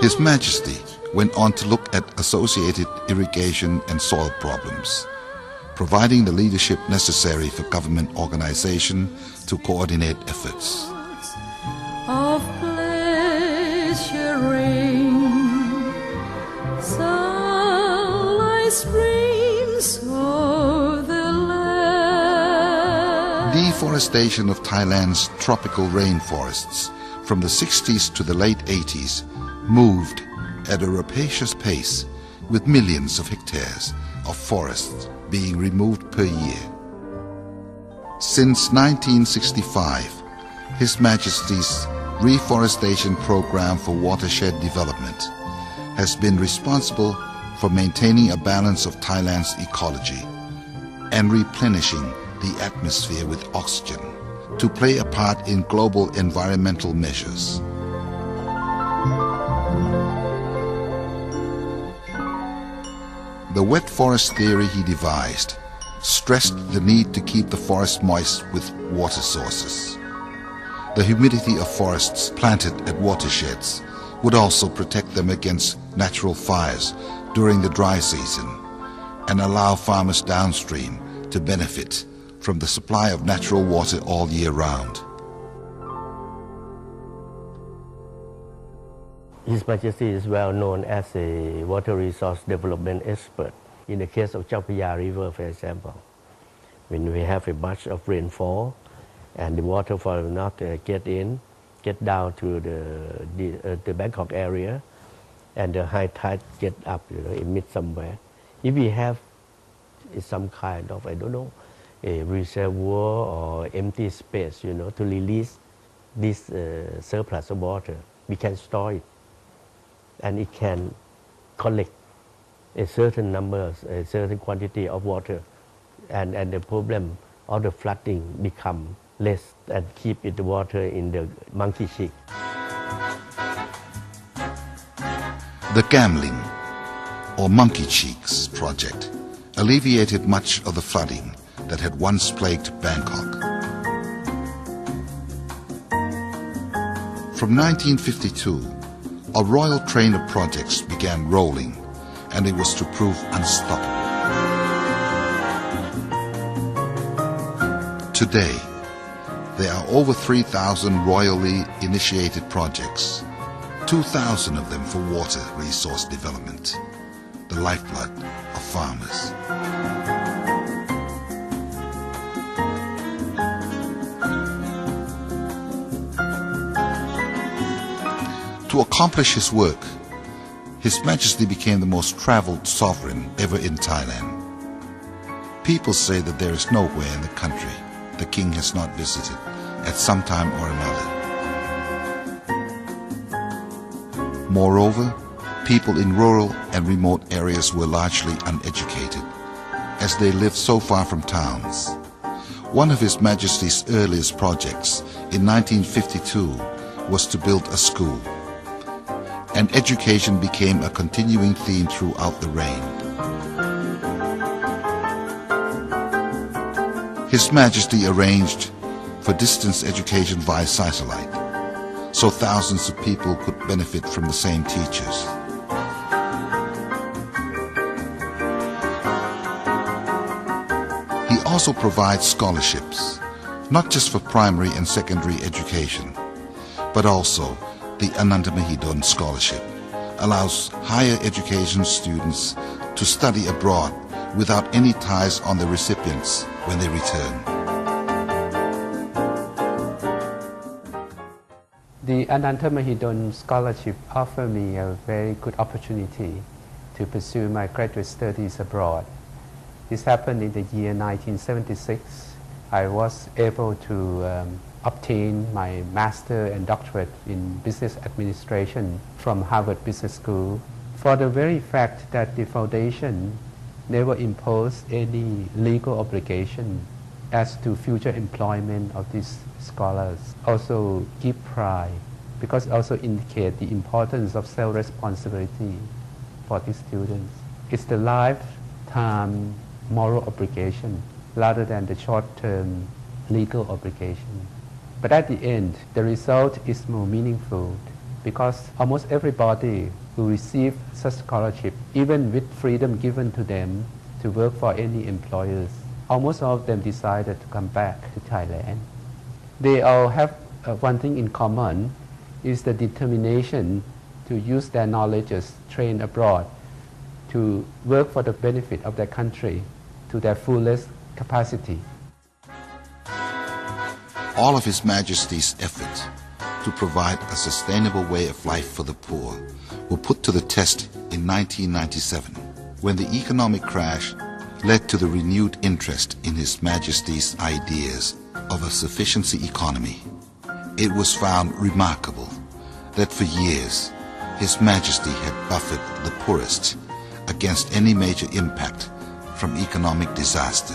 His Majesty went on to look at associated irrigation and soil problems, providing the leadership necessary for government organization to coordinate efforts. Of pleasuring, sunlight streams of the land. Deforestation of Thailand's tropical rainforests from the 60s to the late 80s moved at a rapacious pace, with millions of hectares of forests being removed per year. Since 1965, His Majesty's reforestation program for watershed development has been responsible for maintaining a balance of Thailand's ecology and replenishing the atmosphere with oxygen to play a part in global environmental measures. The wet forest theory he devised stressed the need to keep the forest moist with water sources. The humidity of forests planted at watersheds would also protect them against natural fires during the dry season and allow farmers downstream to benefit from the supply of natural water all year round. His Majesty is well known as a water resource development expert. In the case of Chao Phraya River, for example, when we have a bunch of rainfall and the waterfall will not get down to the Bangkok area, and the high tide get up, in mid somewhere. If we have some kind of, I don't know, a reservoir or empty space, to release this surplus of water, we can store it, and it can collect a certain number, a certain quantity of water, and the problem of the flooding become less and keep it the water in the monkey cheek. The Gamling, or Monkey Cheeks project, alleviated much of the flooding that had once plagued Bangkok. From 1952, a royal train of projects began rolling, and it was to prove unstoppable. Today, there are over 3,000 royally initiated projects, 2,000 of them for water resource development, the lifeblood of farmers. To accomplish his work, His Majesty became the most traveled sovereign ever in Thailand. People say that there is nowhere in the country the king has not visited at some time or another. Moreover, people in rural and remote areas were largely uneducated, as they lived so far from towns. One of His Majesty's earliest projects in 1952 was to build a school, and education became a continuing theme throughout the reign. His Majesty arranged for distance education via satellite, so thousands of people could benefit from the same teachers. He also provides scholarships, not just for primary and secondary education, but also the Anantamahidol Scholarship allows higher education students to study abroad without any ties on the recipients when they return. The Anantamahidol Scholarship offered me a very good opportunity to pursue my graduate studies abroad. This happened in the year 1976. I was able to obtain my master and doctorate in business administration from Harvard Business School for the very fact that the foundation never imposed any legal obligation as to future employment of these scholars. Also give pride, because it also indicate the importance of self-responsibility for these students. It's the lifetime moral obligation rather than the short-term legal obligation. But at the end, the result is more meaningful because almost everybody who received such scholarship, even with freedom given to them to work for any employers, almost all of them decided to come back to Thailand. They all have one thing in common is the determination to use their knowledges trained abroad to work for the benefit of their country to their fullest capacity. All of His Majesty's efforts to provide a sustainable way of life for the poor were put to the test in 1997 when the economic crash led to the renewed interest in His Majesty's ideas of a sufficiency economy. It was found remarkable that for years His Majesty had buffered the poorest against any major impact from economic disaster.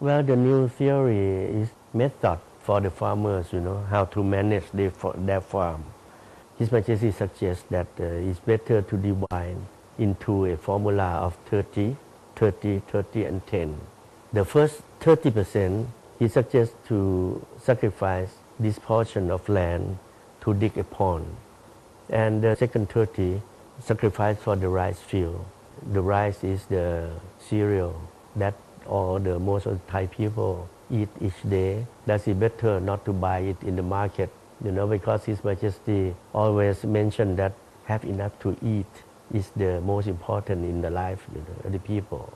Well, the new theory is method for the farmers, how to manage their farm. His Majesty suggests that it's better to divide into a formula of 30, 30, 30, and 10. The first 30%, he suggests to sacrifice this portion of land to dig a pond. And the second 30, sacrifice for the rice field. The rice is the cereal that most of the Thai people eat each day. That's better not to buy it in the market, because His Majesty always mentioned that have enough to eat is the most important in the life of the people.